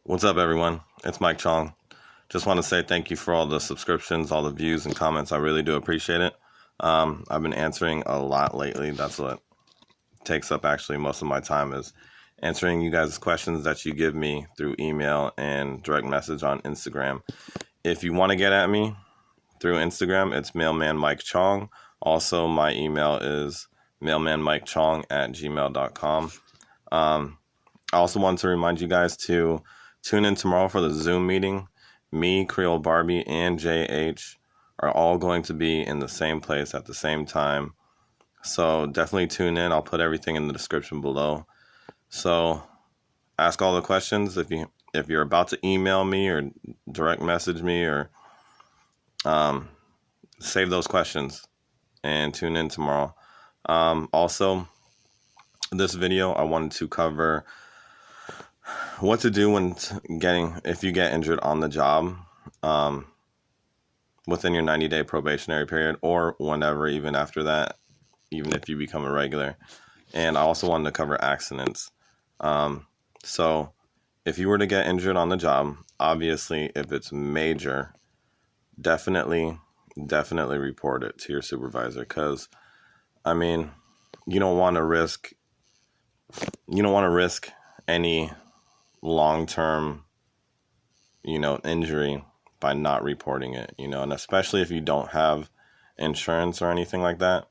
What's up, everyone? It's Mike Chong. Just want to say thank you for all the subscriptions, all the views and comments. I really do appreciate it. I've been answering a lot lately. That's what takes up actually most of my time, is answering you guys' questions that you give me through email and direct message on Instagram. If you want to get at me through Instagram, it's MailmanMikeChong. Also, my email is MailmanMikeChong@gmail.com. I also want to remind you guys to tune in tomorrow for the Zoom meeting. Me, Creole Barbie, and JH are all going to be in the same place at the same time. So definitely tune in. I'll put everything in the description below. So ask all the questions. If you're about to email me or direct message me, or save those questions and tune in tomorrow. Also, this video I wanted to cover what to do if you get injured on the job within your 90-day probationary period, or whenever, even after that, even if you become a regular. And I also wanted to cover accidents. So if you were to get injured on the job, obviously if it's major, definitely report it to your supervisor, because I mean, you don't want to risk any long-term injury by not reporting it, and especially if you don't have insurance or anything like that.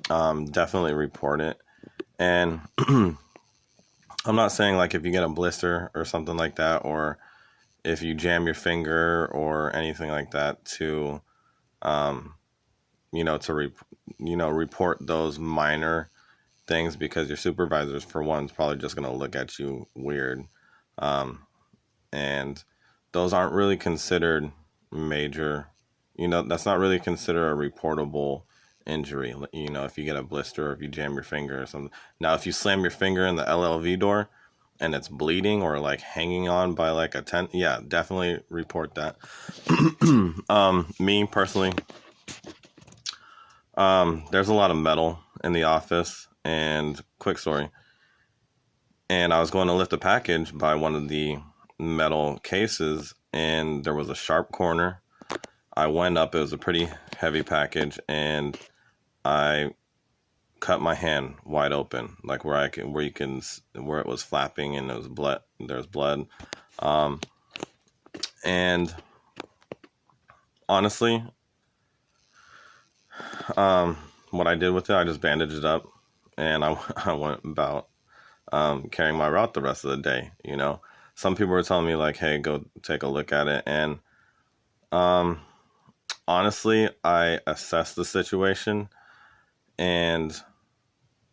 Definitely report it. And I'm not saying like if you get a blister or something like that, or if you jam your finger or anything like that, to report those minor things, because your supervisors, for one, is probably just going to look at you weird. And those aren't really considered major. That's not really considered a reportable injury. If you get a blister or if you jam your finger or something. Now, if you slam your finger in the LLV door and it's bleeding or like hanging on by like a tent, yeah, definitely report that. Me personally, there's a lot of metal in the office. And quick story, and I was going to lift a package by one of the metal cases, and there was a sharp corner. I went up, it was a pretty heavy package, and I cut my hand wide open, like where it was flapping and there's blood. And honestly, what I did with it, I just bandaged it up, and I went about carrying my route the rest of the day. Some people were telling me like, hey, go take a look at it. And honestly, I assessed the situation, and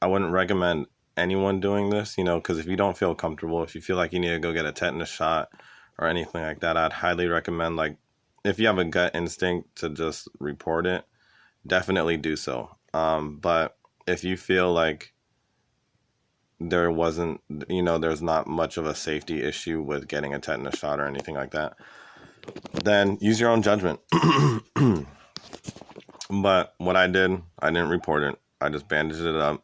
I wouldn't recommend anyone doing this, because if you don't feel comfortable, if you feel like you need to go get a tetanus shot or anything like that, I'd highly recommend, like, if you have a gut instinct to just report it, definitely do so. But if you feel like there's not much of a safety issue with getting a tetanus shot or anything like that, then use your own judgment. But what I didn't report it. I just bandaged it up.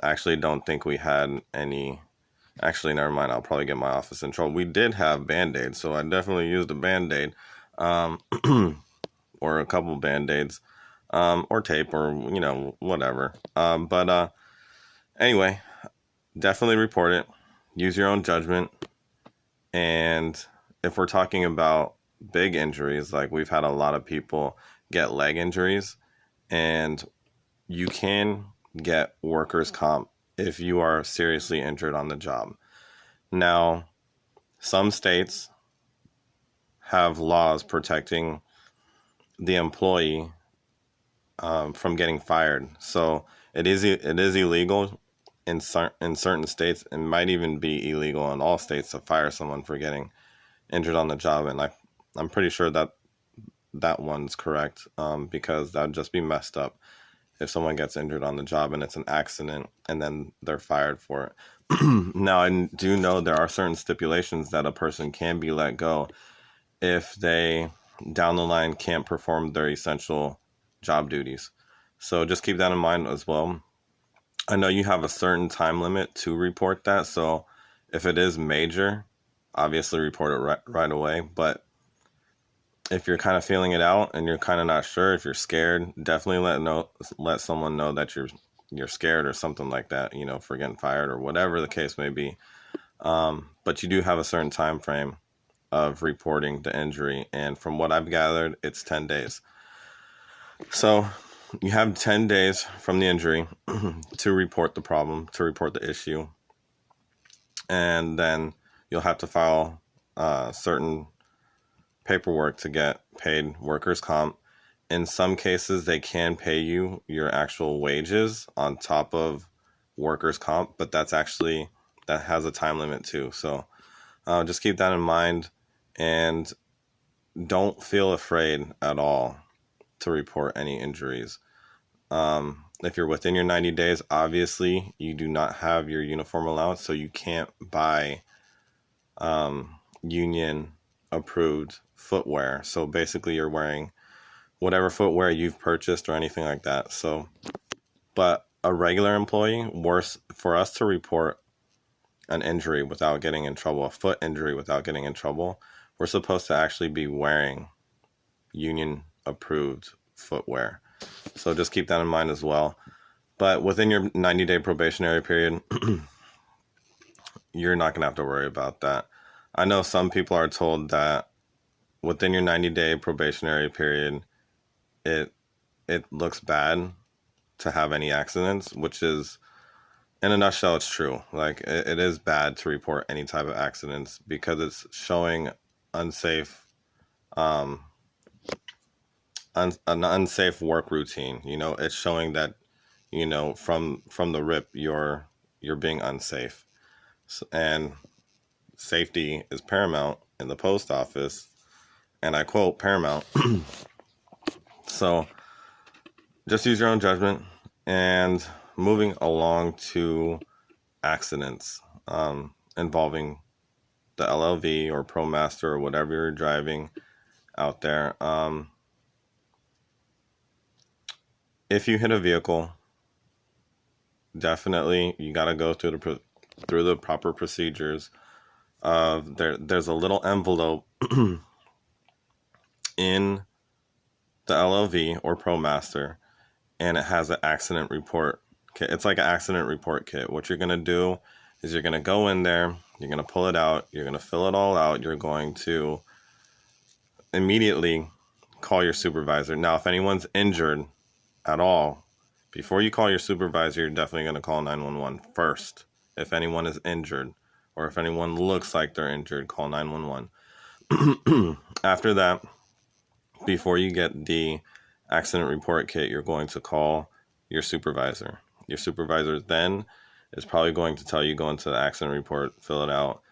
Actually don't think we had any. Actually, never mind. I'll probably get my office in trouble. We did have Band-Aids, so I definitely used a Band-Aid, or a couple Band-Aids, or tape, or whatever. But anyway, definitely report it. Use your own judgment. And if we're talking about big injuries, like we've had a lot of people get leg injuries, and you can get workers' comp if you are seriously injured on the job. Now, some states have laws protecting the employee from getting fired. So it is illegal in certain states. It might even be illegal in all states to fire someone for getting injured on the job. And I'm pretty sure that one's correct, because that would just be messed up if someone gets injured on the job and it's an accident and then they're fired for it. Now, I do know there are certain stipulations that a person can be let go if they down the line can't perform their essential job duties. So just keep that in mind as well. I know you have a certain time limit to report that, so If it is major, obviously report it right away. But if you're kind of feeling it out and you're kind of not sure, if you're scared, definitely let someone know that you're scared or something like that, for getting fired or whatever the case may be. But you do have a certain time frame of reporting the injury, and from what I've gathered, it's 10 days. So you have 10 days from the injury to report the problem, to report the issue, and then you'll have to file certain paperwork to get paid workers' comp. In some cases, they can pay you your actual wages on top of workers' comp, but that has a time limit too. So just keep that in mind, and don't feel afraid at all to report any injuries. If you're within your 90 days, obviously you do not have your uniform allowance, so you can't buy union approved footwear. So basically you're wearing whatever footwear you've purchased or anything like that. So, but a regular employee, for us to report an injury without getting in trouble, a foot injury without getting in trouble, we're supposed to actually be wearing union approved footwear. So just keep that in mind as well. But within your 90-day probationary period, you're not going to have to worry about that. I know some people are told that within your 90-day probationary period, it looks bad to have any accidents, which is, in a nutshell, it's true. Like, it is bad to report any type of accidents because it's showing unsafe, an unsafe work routine. It's showing that, from the rip, you're being unsafe. And safety is paramount in the post office, and I quote, paramount. So just use your own judgment. And moving along to accidents involving the LLV or ProMaster or whatever you're driving out there. If you hit a vehicle, definitely you got to go through the proper procedures. There's a little envelope in the LLV or ProMaster, and it has an accident report kit. It's like an accident report kit. What you're going to do is you're going to go in there, you're going to pull it out, you're going to fill it all out, you're going to immediately call your supervisor. Now, if anyone's injured at all, before you call your supervisor, you're definitely going to call 911 first. If anyone is injured, or if anyone looks like they're injured, call 911. After that, before you get the accident report kit, you're going to call your supervisor. Your supervisor then is probably going to tell you, go into the accident report, fill it out,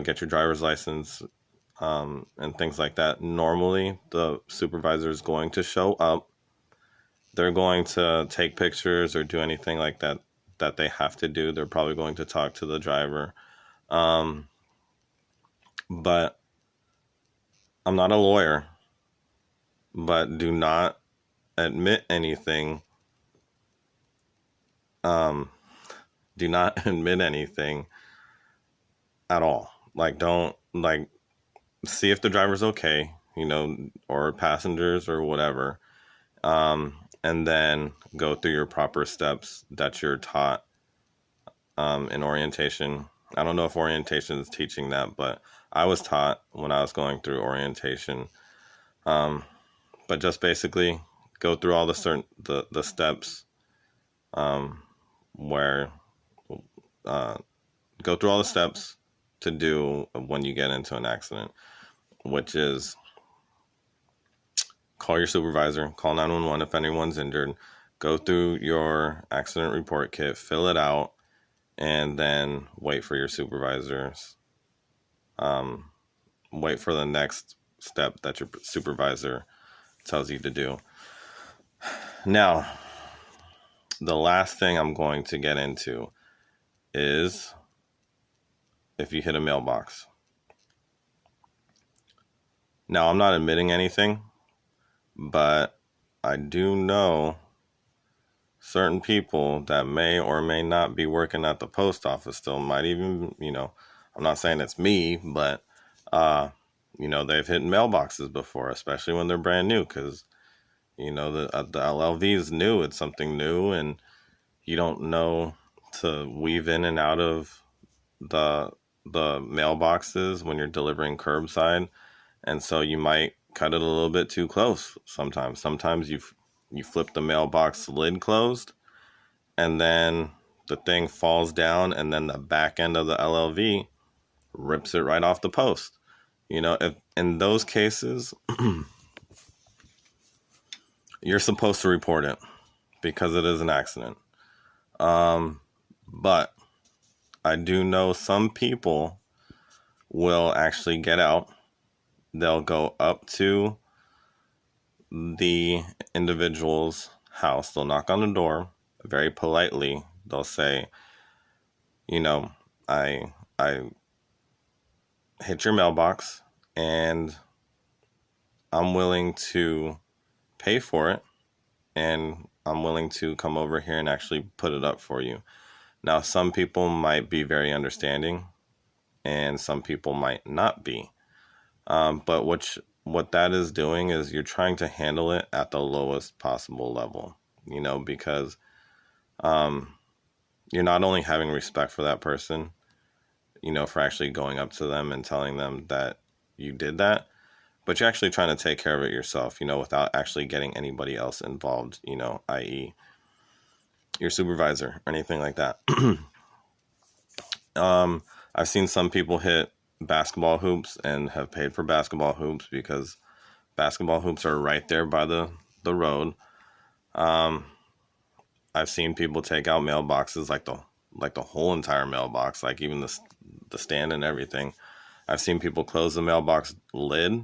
get your driver's license, and things like that. Normally, the supervisor is going to show up. They're going to take pictures or do anything like that they have to do. They're probably going to talk to the driver. But I'm not a lawyer, but do not admit anything. Do not admit anything at all. Don't see if the driver's okay, or passengers or whatever. And then go through your proper steps that you're taught in orientation. I don't know if orientation is teaching that, but I was taught when I was going through orientation. But just basically go through all the steps where go through all the steps to do when you get into an accident, which is call your supervisor, call 911 if anyone's injured, go through your accident report kit, fill it out, and then wait for your supervisors. Wait for the next step that your supervisor tells you to do. Now, the last thing I'm going to get into is if you hit a mailbox. Now, I'm not admitting anything, but I do know certain people that may or may not be working at the post office still, might even, I'm not saying it's me, but, they've hit mailboxes before, especially when they're brand new, because, the LLV is new. It's something new, and you don't know to weave in and out of the mailboxes when you're delivering curbside, and so you might cut it a little bit too close sometimes. Sometimes you flip the mailbox lid closed, and then the thing falls down, and then the back end of the LLV rips it right off the post. If in those cases, you're supposed to report it because it is an accident. But I do know some people will actually get out. They'll go up to the individual's house. They'll knock on the door very politely. They'll say, I hit your mailbox, and I'm willing to pay for it, and I'm willing to come over here and actually put it up for you. Now, some people might be very understanding, and some people might not be. But what that is doing is you're trying to handle it at the lowest possible level, because you're not only having respect for that person, for actually going up to them and telling them that you did that, but you're actually trying to take care of it yourself, without actually getting anybody else involved, i.e. your supervisor or anything like that. I've seen some people hit basketball hoops and have paid for basketball hoops because basketball hoops are right there by the road. I've seen people take out mailboxes, like the whole entire mailbox, like even the stand and everything. I've seen people close the mailbox lid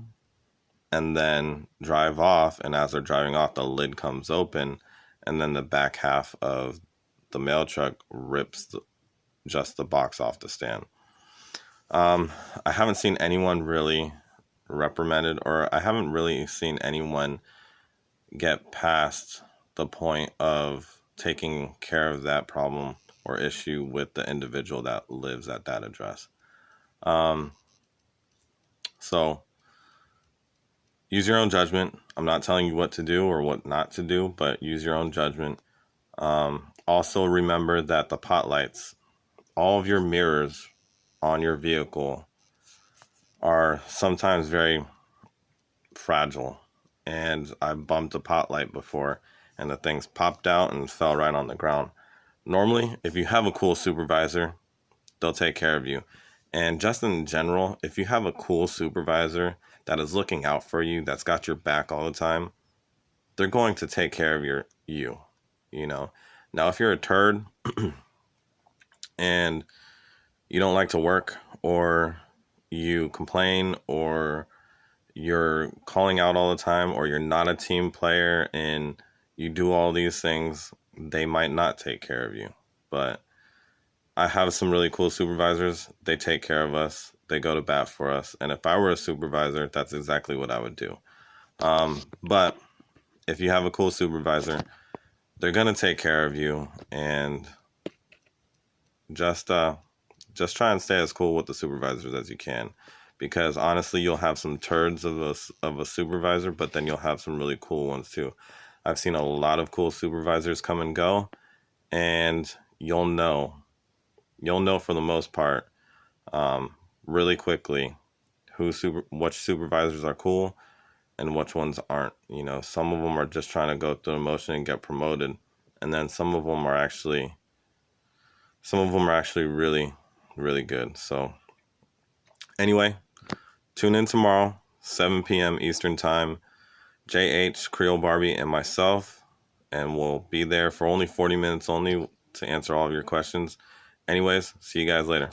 and then drive off, and as they're driving off, the lid comes open, and then the back half of the mail truck rips just the box off the stand. I haven't seen anyone really reprimanded, or I haven't really seen anyone get past the point of taking care of that problem or issue with the individual that lives at that address. So use your own judgment. I'm not telling you what to do or what not to do, but use your own judgment. Also remember that the pot lights, all of your mirrors on your vehicle, are sometimes very fragile. And I bumped a pot light before, and the things popped out and fell right on the ground. Normally, if you have a cool supervisor, they'll take care of you. And just in general, if you have a cool supervisor that is looking out for you, that's got your back all the time, they're going to take care of you. Now, if you're a turd and you don't like to work, or you complain, or you're calling out all the time, or you're not a team player and you do all these things, they might not take care of you. But I have some really cool supervisors. They take care of us. They go to bat for us. And if I were a supervisor, that's exactly what I would do. But if you have a cool supervisor, they're going to take care of you. And just try and stay as cool with the supervisors as you can. Because honestly, you'll have some turds of a supervisor, but then you'll have some really cool ones too. I've seen a lot of cool supervisors come and go, and you'll know for the most part, really quickly, which supervisors are cool and which ones aren't. Some of them are just trying to go through the motion and get promoted, and then some of them are actually really, really good. So anyway, tune in tomorrow, 7 p.m. Eastern Time. JH, Creole Barbie, and myself, and we'll be there for only 40 minutes only to answer all of your questions. Anyways, see you guys later.